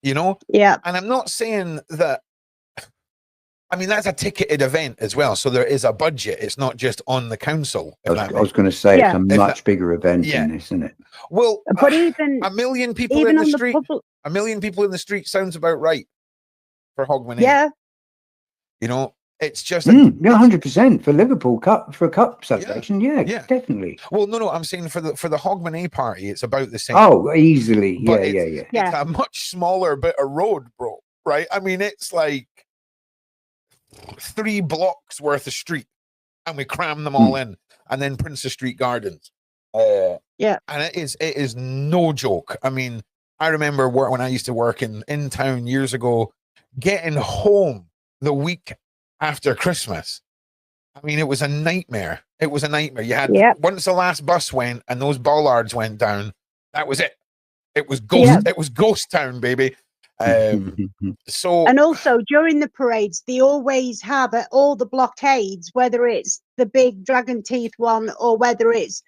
you know? Yeah. And I'm not saying that, I mean, that's a ticketed event as well. So there is a budget. It's not just on the council. I was going to say Yeah. it's a much bigger event than this, isn't it? Well, But even a million people even in the on street, public, a million people in the street sounds about right for Hogmanay. yeah, You know, it's just yeah, 100% for Liverpool Cup, for a cup celebration. Yeah, definitely. Well, no, I'm saying for the Hogmanay party, it's about the same. Oh, easily. Yeah, It's a much smaller bit of road, bro. Right? I mean, it's like 3 blocks worth of street, and we cram them all in, and then Princess Street Gardens. And it is no joke. I mean, I remember when I used to work in town years ago, getting home the week after Christmas. I mean, it was a nightmare. It was a nightmare. You had once the last bus went and those bollards went down, that was it. It was ghost. It was ghost town, baby. So, and also during the parades, they always have at all the blockades, whether it's the big dragon teeth one or whether it's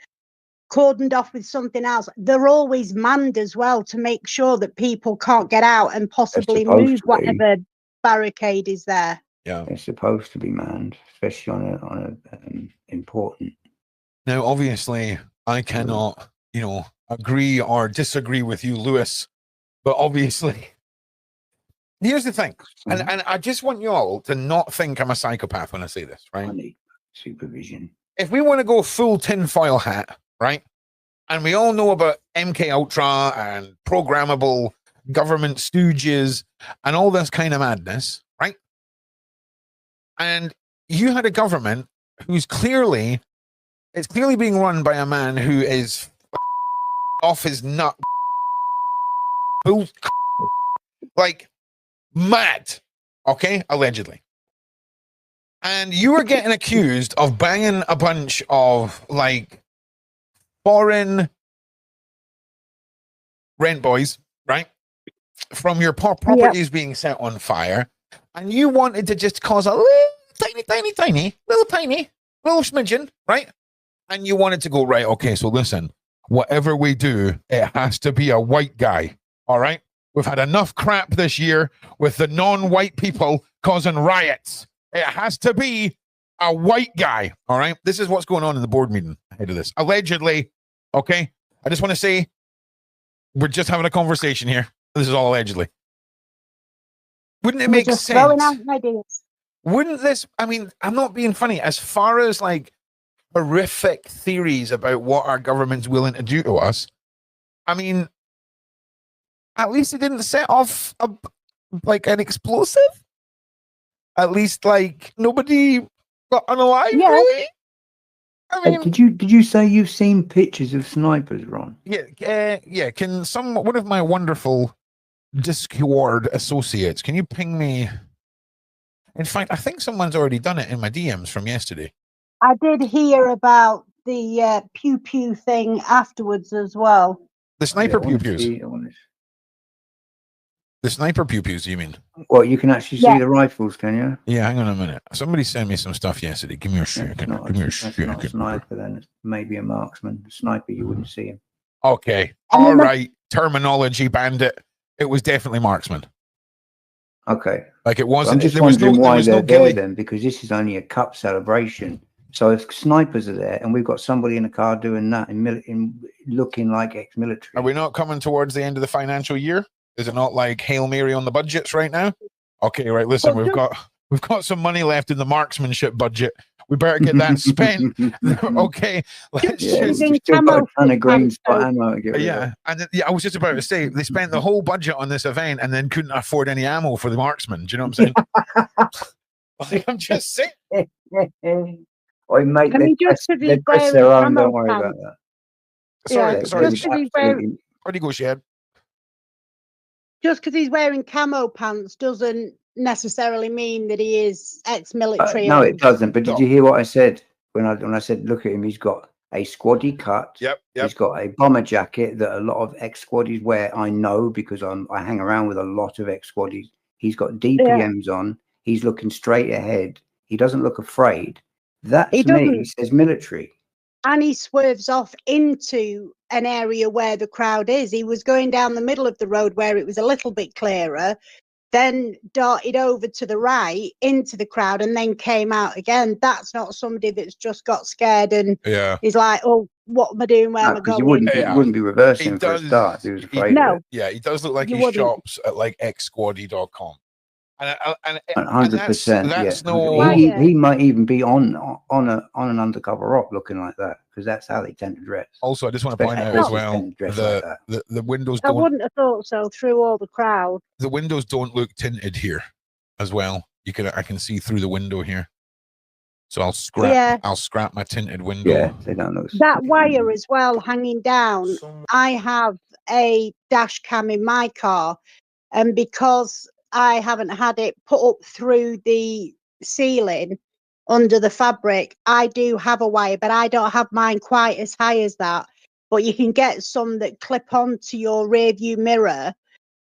cordoned off with something else, they're always manned as well to make sure that people can't get out and possibly move whatever barricade is there. Yeah, they're supposed to be manned, especially on a important. Now, obviously, I cannot, agree or disagree with you, Lewis. But obviously, here's the thing, and I just want you all to not think I'm a psychopath when I say this, right? I need supervision. If we want to go full tinfoil hat, right, and we all know about MK Ultra and programmable government stooges and all this kind of madness, right? And you had a government who's clearly being run by a man who is off his nut, like mad, okay, allegedly. And you were getting accused of banging a bunch of like foreign rent boys, right? From your properties being set on fire. And you wanted to just cause a little tiny smidgen, right? And you wanted to go, right, okay, so listen, whatever we do, it has to be a white guy, all right? We've had enough crap this year with the non-white people causing riots. It has to be a white guy, all right? This is what's going on in the board meeting ahead of this. Allegedly, okay? I just want to say, we're just having a conversation here. This is all allegedly. Wouldn't it make sense? Throwing out ideas. Wouldn't this, I mean, I'm not being funny, as far as like horrific theories about what our government's willing to do to us, I mean, at least it didn't set off like an explosive. At least like nobody got unalive, really. I mean, did you say you've seen pictures of snipers, Ron? Yeah. Can one of my wonderful Discord associates, can you ping me? In fact, I think someone's already done it in my DMs from yesterday. I did hear about the pew pew thing afterwards as well. The sniper pew pews. The sniper pew pews, you mean? Well, you can actually see the rifles, can you? Yeah, hang on a minute. Somebody sent me some stuff yesterday. Give me a second. Give me a second. Not a sniper, then it's maybe a marksman. A sniper, you wouldn't see him. Okay. All right. Terminology bandit. It was definitely marksman. Okay. Like it wasn't. I'm just wondering why they're there then, because this is only a cup celebration. So if snipers are there and we've got somebody in a car doing that in looking like ex-military. Are we not coming towards the end of the financial year? Is it not like Hail Mary on the budgets right now? Okay, right. Listen, we've got some money left in the marksmanship budget. We better get that spent. Okay, let's I was just about to say they spent the whole budget on this event and then couldn't afford any ammo for the marksman. Do you know what I'm saying? Like, I'm just saying. Or mate, they press their own. Don't worry about that. Sorry. Where do you go, Shad? Just because he's wearing camo pants doesn't necessarily mean that he is ex-military. No, it doesn't. But did you hear what I said when I said, look at him? He's got a squaddy cut. Yep. He's got a bomber jacket that a lot of ex-squaddies wear. I know because I hang around with a lot of ex-squaddies. He's got DPMs on. He's looking straight ahead. He doesn't look afraid. That to me says military. and he swerves off into an area where the crowd is. He was going down the middle of the road where it was a little bit clearer, then darted over to the right into the crowd and then came out again. That's not somebody that's just got scared and is like, oh, what am I doing? Where am I going? You wouldn't be reversing for a start. He was afraid of it. Yeah, he does look like he shops at like xsquaddy.com. And 100%. That's Yeah. no. He might even be on an undercover op looking like that, because that's how they tend to dress. Also, I just want to point out as well, the windows I don't. wouldn't have thought so through all the crowd. The windows don't look tinted here, as well. I can see through the window here, so I'll scrap my tinted window. Yeah, they don't look. That wire as well hanging down. I have a dash cam in my car, and because I haven't had it put up through the ceiling under the fabric, I do have a wire, but I don't have mine quite as high as that. But you can get some that clip onto your rear view mirror,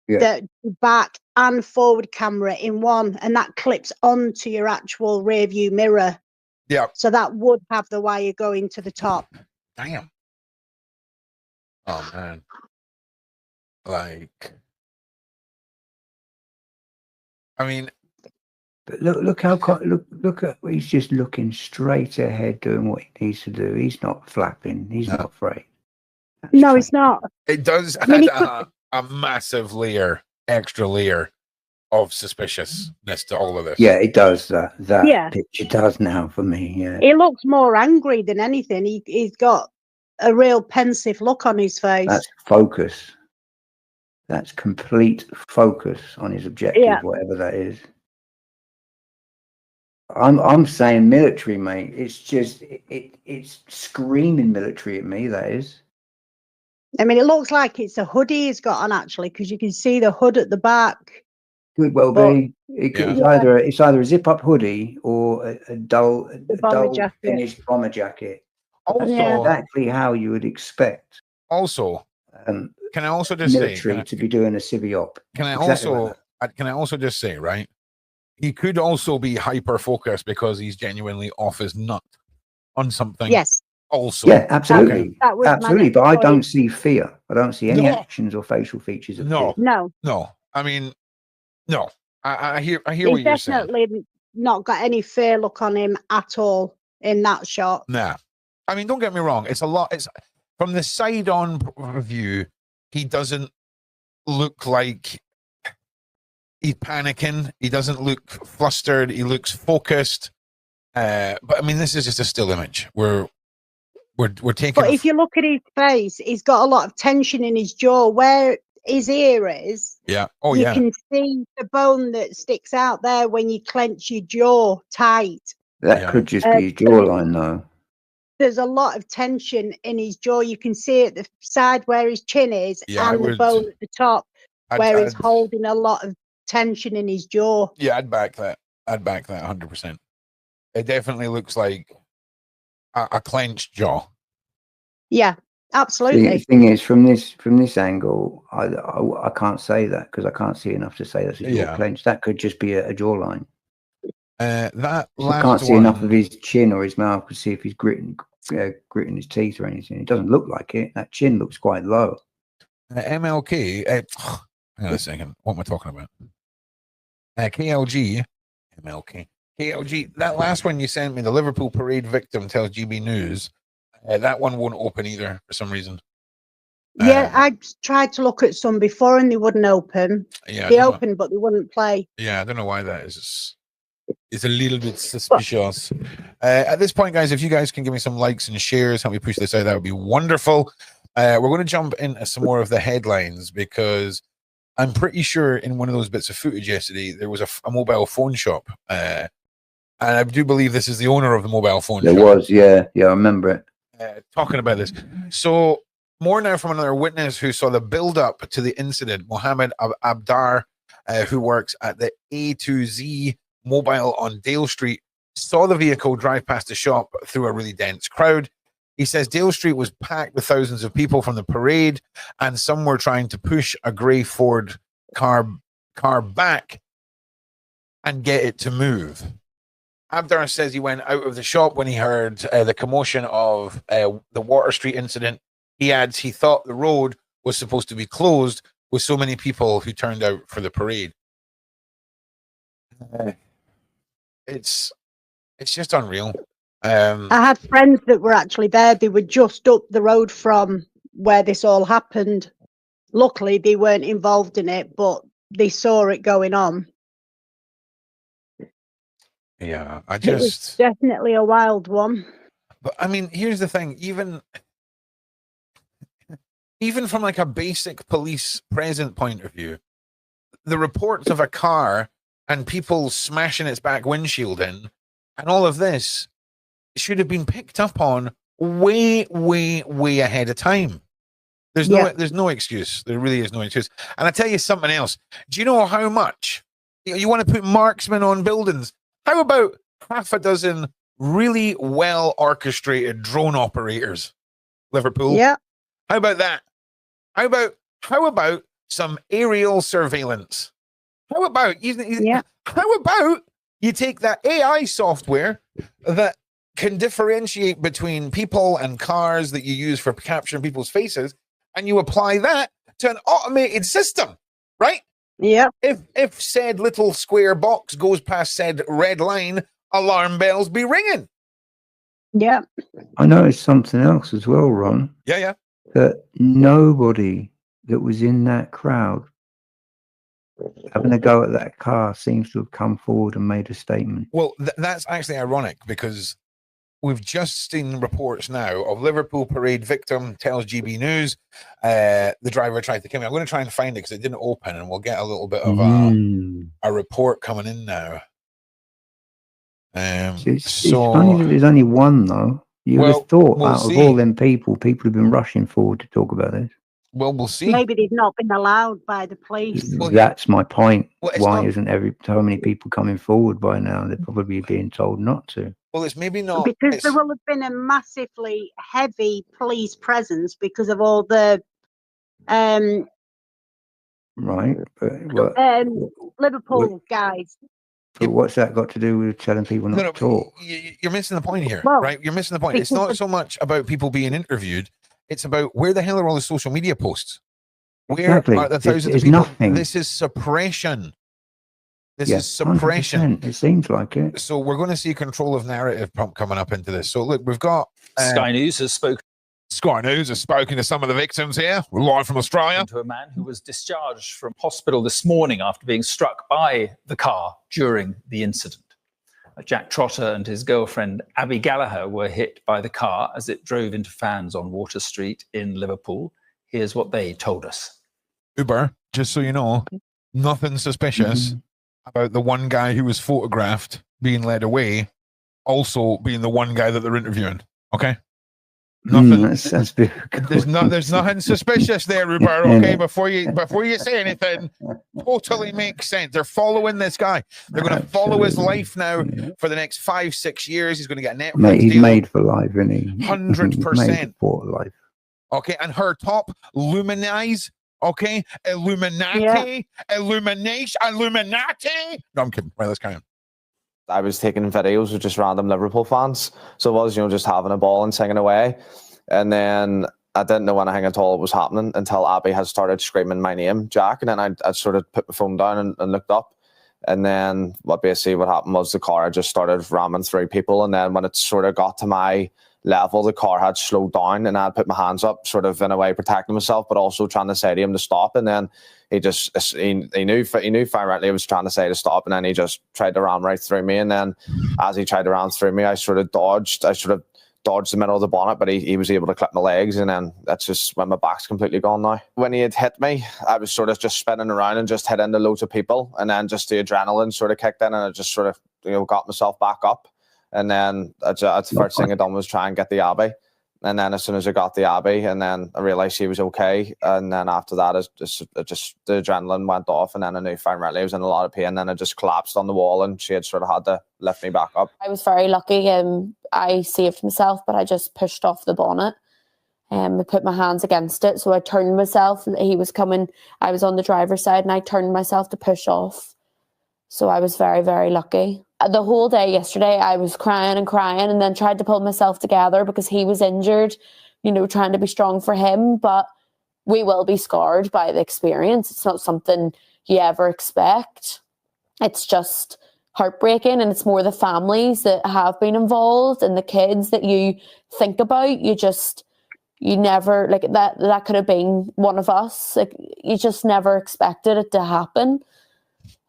that back and forward camera in one, and that clips onto your actual rear view mirror. Yeah. So that would have the wire going to the top. Damn. Oh man. Like, I mean, but look at he's just looking straight ahead, doing what he needs to do. He's not flapping. He's not afraid. No, it's not. It does add a massive extra layer of suspiciousness to all of this. Yeah, it does. That picture does now for me. Yeah, he looks more angry than anything. He's got a real pensive look on his face. That's focus. That's complete focus on his objective, whatever that is. I'm saying military, mate. It's just it's screaming military at me. That is. I mean, it looks like it's a hoodie he's got on, actually, because you can see the hood at the back. Could well be. It's either a zip-up hoodie or a dull finished bomber jacket. Also, that's exactly how you would expect. Also, can I also just military to be doing a civvy op? Can I also just say, right? He could also be hyper focused because he's genuinely off his nut on something. Yes. Also, yeah, absolutely, absolutely. But I don't see fear. I don't see any actions or facial features of fear. No. I mean, no. I hear what He's you're saying. definitely not got any fear look on him at all in that shot. Nah. I mean, don't get me wrong. It's a lot. It's from the side on view. He doesn't look like he's panicking. He doesn't look flustered. He looks focused. But I mean, this is just a still image. We're taking. But if you look at his face, he's got a lot of tension in his jaw. Where his ear is, you can see the bone that sticks out there when you clench your jaw tight. That could just be his jawline, though. There's a lot of tension in his jaw. You can see it the side where his chin is, and the bone at the top where he's holding a lot of tension in his jaw. Yeah, I'd back that 100%. It definitely looks like a clenched jaw. Yeah, absolutely. The thing is, from this angle, I can't say that because I can't see enough to say that's a jaw clenched. That could just be a jawline. I can't see enough of his chin or his mouth to see if he's gritting his teeth or anything. It doesn't look like it. That chin looks quite low. MLK. Hang on a second. What am I talking about? KLG. MLK. KLG. That last one you sent me, the Liverpool parade victim tells GB News. That one won't open either for some reason. Yeah, I tried to look at some before and they wouldn't open. Yeah, they opened, but they wouldn't play. Yeah, I don't know why that is. It's a little bit suspicious. At this point, guys, if you guys can give me some likes and shares, help me push this out, that would be wonderful. We're going to jump into some more of the headlines because I'm pretty sure in one of those bits of footage yesterday, there was a mobile phone shop. And I do believe this is the owner of the mobile phone shop. There was, yeah, I remember it. Talking about this. So, more now from another witness who saw the build-up to the incident, Mohammed Abdar, who works at the A2Z Mobile on Dale Street, saw the vehicle drive past the shop through a really dense crowd. He says Dale Street was packed with thousands of people from the parade, and some were trying to push a grey Ford car back and get it to move. Abdar says he went out of the shop when he heard the commotion of the Water Street incident. He adds he thought the road was supposed to be closed with so many people who turned out for the parade. It's just unreal. I had friends that were actually there. They were just up the road from where this all happened. Luckily, they weren't involved in it, but they saw it going on. Yeah, It was definitely a wild one. But I mean, here's the thing: even from like a basic police present point of view, the reports of a car and people smashing its back windshield in, and all of this should have been picked up on way ahead of time. There's no excuse. There really is no excuse. And I tell you something else. Do you know how much you want to put marksmen on buildings? How about half a dozen really well orchestrated drone operators? Liverpool. Yeah. How about that? How about some aerial surveillance? How about How about you take that AI software that can differentiate between people and cars that you use for capturing people's faces, and you apply that to an automated system, right? Yeah. If said little square box goes past said red line, alarm bells be ringing. Yeah. I noticed something else as well, Ron. Yeah. That nobody that was in that crowd having a go at that car seems to have come forward and made a statement. Well, that's actually ironic because we've just seen reports now of Liverpool parade victim tells GB News the driver tried to kill me. I'm going to try and find it because it didn't open, and we'll get a little bit of a report coming in now. It's funny that there's only one, though. You would have thought out of all them people have been rushing forward to talk about this. Well, we'll see. Maybe they've not been allowed by the police. Well, that's my point. Why isn't so many people coming forward by now? They're probably being told not to. Well, it's maybe not. Because there will have been a massively heavy police presence because of all the right, Liverpool guys. But what's that got to do with telling people not to talk? You're missing the point here, right? You're missing the point. It's not so much about people being interviewed. It's about where the hell are all the social media posts? Where are the thousands of people? Nothing. This is suppression. This is suppression. 100%. It seems like it. So we're going to see control of narrative coming up into this. So look, we've got Sky News has spoken. Sky News has spoken to some of the victims here. We're live from Australia. To a man who was discharged from hospital this morning after being struck by the car during the incident. Jack Trotter and his girlfriend Abby Gallagher were hit by the car as it drove into fans on Water Street in Liverpool. Here's what they told us. Uber, just so you know, nothing suspicious about the one guy who was photographed being led away also being the one guy that they're interviewing. Okay? Nothing. There's nothing suspicious there, Uber. Okay, before you say anything, totally makes sense. They're following this guy. They're going to follow his life now for the next 5-6 years. He's going to get a Netflix he's deal. Made for life, isn't he? 100% for life. Okay, and her top Luminize. Okay, Illuminati, Illumination, Illuminati. No, I'm kidding. Right, let's carry on. I was taking videos of just random Liverpool fans. So it was, just having a ball and singing away. And then I didn't know anything at all was happening until Abby had started screaming my name, Jack. And then I sort of put my phone down and looked up. And then what happened was the car just started ramming through people. And then when it sort of got to my level, the car had slowed down and I'd put my hands up, sort of in a way protecting myself, but also trying to say to him to stop. And then he knew fine rightly I was trying to say to stop, and then he just tried to ram right through me. And then as he tried to ram through me, I sort of dodged the middle of the bonnet, but he was able to clip my legs, and then that's just when my back's completely gone now. When he had hit me, I was sort of just spinning around and just hit into loads of people, and then just the adrenaline sort of kicked in, and I just sort of got myself back up. And then that's the first thing I done was try and get the Abby. And then as soon as I got the Abby, and then I realised she was okay. And then after that, the adrenaline went off, and then I knew fine rightly I was in a lot of pain. And then I just collapsed on the wall, and she had sort of had to lift me back up. I was very lucky. I saved myself, but I just pushed off the bonnet. I put my hands against it. So I turned myself. He was coming. I was on the driver's side, and I turned myself to push off. So I was very, very lucky. The whole day yesterday, I was crying and crying, and then tried to pull myself together because he was injured, you know, trying to be strong for him. But we will be scarred by the experience. It's not something you ever expect. It's just heartbreaking, and it's more the families that have been involved and the kids that you think about. You never, like, that could have been one of us. Like, you just never expected it to happen.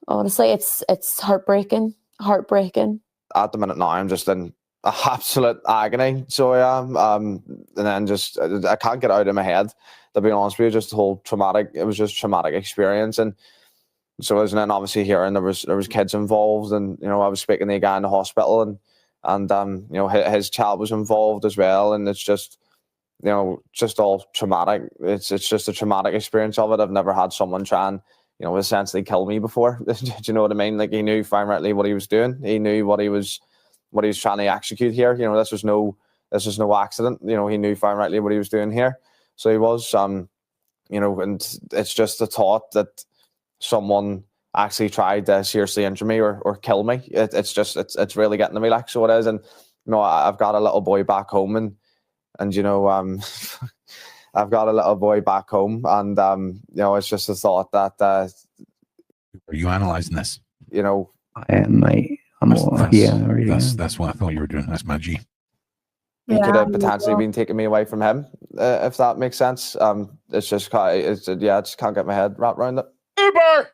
Honestly, it's heartbreaking. At the minute now, I'm just in absolute agony. So I am. And then just I can't get out of my head, to be honest with you. Just the whole it was just traumatic experience. And so and then obviously hearing there was kids involved, and you know, I was speaking to a guy in the hospital, and you know, his child was involved as well, and it's just, you know, just all traumatic. It's just a traumatic experience of it. I've never had someone try and, you know, essentially kill me before. Do you know what I mean? Like, he knew fine rightly what he was doing. He knew what he was trying to execute here. You know, this was no accident. You know, he knew fine rightly what he was doing here. So he was, you know, and it's just the thought that someone actually tried to seriously injure me or kill me. It's really getting to me, like, so it is. And you know, I've got a little boy back home, and you know, I've got a little boy back home, and you know, it's just a thought that are you analysing this? You know, I am, mate. That's what I thought you were doing. That's my G. He could have potentially been taking me away from him, if that makes sense. It's just I just can't get my head wrapped around it. Uber,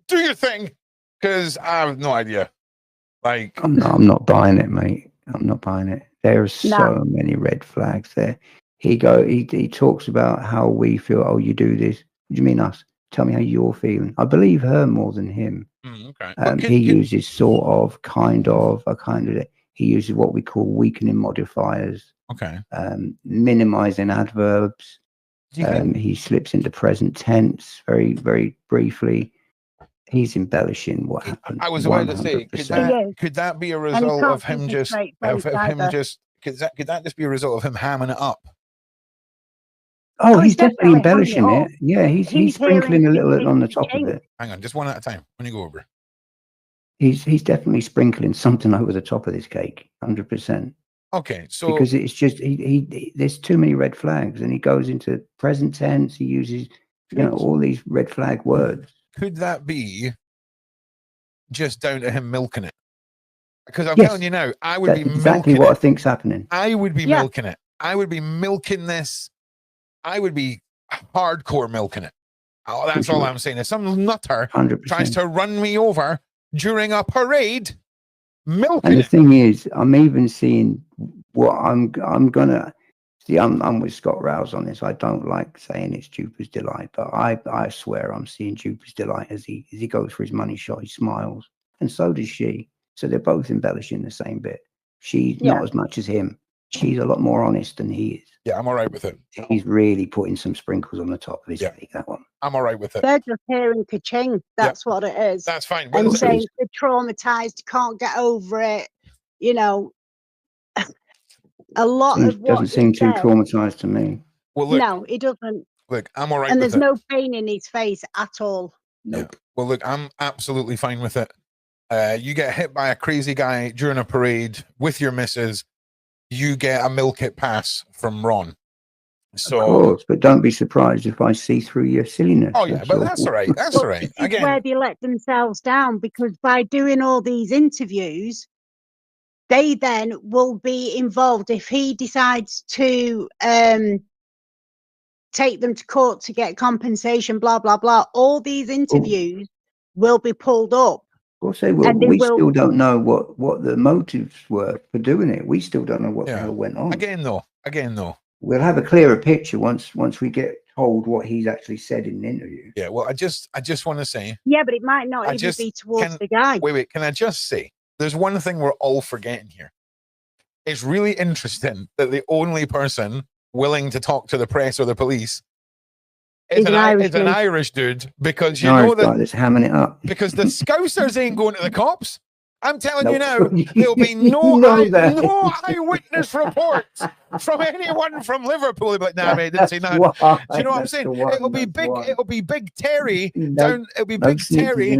do your thing, because I have no idea. Like, I'm not buying it, mate. I'm not buying it. There's so many red flags there. He talks about how we feel. Oh, you do this. What do you mean us? Tell me how you're feeling. I believe her more than him. Okay. He uses sort of, kind of, he uses what we call weakening modifiers. Okay. Minimizing adverbs. He slips into present tense very, very briefly. He's embellishing what happened. I was about to say, could that be a result of him just could that just be a result of him hamming it up? Oh, he's definitely embellishing it. Yeah, he's sprinkling a little on the top of it. Hang on, just one at a time. When you go over, he's definitely sprinkling something over the top of this cake, 100%. Okay, so because it's just he there's too many red flags, and he goes into present tense. He uses all these red flag words. Could that be just down to him milking it? Because I'm telling you now, I would be exactly milking what it. I think's happening. I would be milking it. I would be milking this. I would be hardcore milking it. Oh, that's all I'm saying. If some nutter 100%. tries to run me over during a parade, milking and the it. thing is, I'm even seeing what I'm gonna see. I'm with Scott Rouse on this. I don't like saying it's Jupiter's delight, but I swear I'm seeing Jupiter's delight as he goes for his money shot. He smiles, and so does she. So they're both embellishing the same bit. She's not as much as him. She's a lot more honest than he is. Yeah, I'm all right with it. He's really putting some sprinkles on the top of his cake, that one. I'm all right with it. They're just hearing ka-ching. That's what it is. That's fine. And saying they're traumatized, can't get over it. You know, a lot of what doesn't seem too traumatized to me. Well, look, no, it doesn't. Look, I'm all right and with there's it. no pain in his face at all. Nope. Yeah. Well, look, I'm absolutely fine with it. You get hit by a crazy guy during a parade with your missus, you get a milk it pass from Ron. So, of course, but don't be surprised if I see through your silliness. Oh yeah, but that's all right. That's all right. Again, where they let themselves down, because by doing all these interviews, they then will be involved. If he decides to take them to court to get compensation, blah blah blah, all these interviews will be pulled up. Of course they will. We still don't know what the motives were for doing it. We still don't know what the hell went on. Again, though. We'll have a clearer picture once we get told what he's actually said in the interview. Yeah, well, I just want to say. Yeah, but it might not even be towards the guy. Wait, can I just say, there's one thing we're all forgetting here. It's really interesting that the only person willing to talk to the press or the police is an Irish dude, because you know that that's hamming it up. Because the Scousers ain't going to the cops. I'm telling you now, there'll be no no eyewitness reports from anyone from Liverpool. They'll be like, nah, mate, didn't say nothing. Do you know what I'm saying? It'll be big. It'll be Big Terry down. It'll be Big Terry.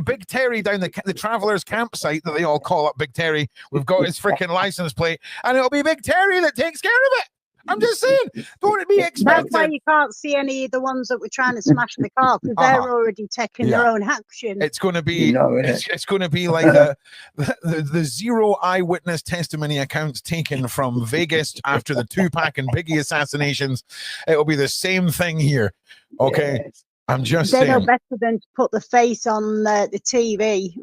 Big Terry down the Travellers campsite that they all call up Big Terry. We've got his freaking license plate, and it'll be Big Terry that takes care of it. I'm just saying, don't be expected. That's why you can't see any of the ones that were trying to smash the car, because they're already taking their own action. It's going to be, it's going to be like the zero eyewitness testimony accounts taken from Vegas after the Tupac and Biggie assassinations. It'll be the same thing here. Okay. Yes. I'm just saying. They're no better than to put the face on the TV,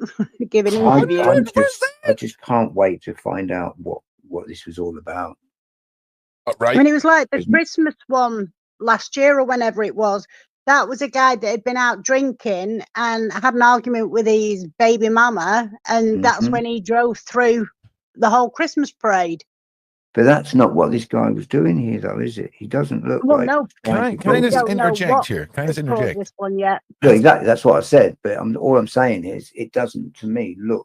giving interviews. I just can't wait to find out what this was all about. Right. I mean, it was like the Christmas one last year or whenever it was. That was a guy that had been out drinking and had an argument with his baby mama, and that's when he drove through the whole Christmas parade. But that's not what this guy was doing here, though, is it? He doesn't look like... No. Can I just interject here? Can I just interject? This one yet. No, exactly. That's what I said. But all I'm saying is it doesn't, to me, look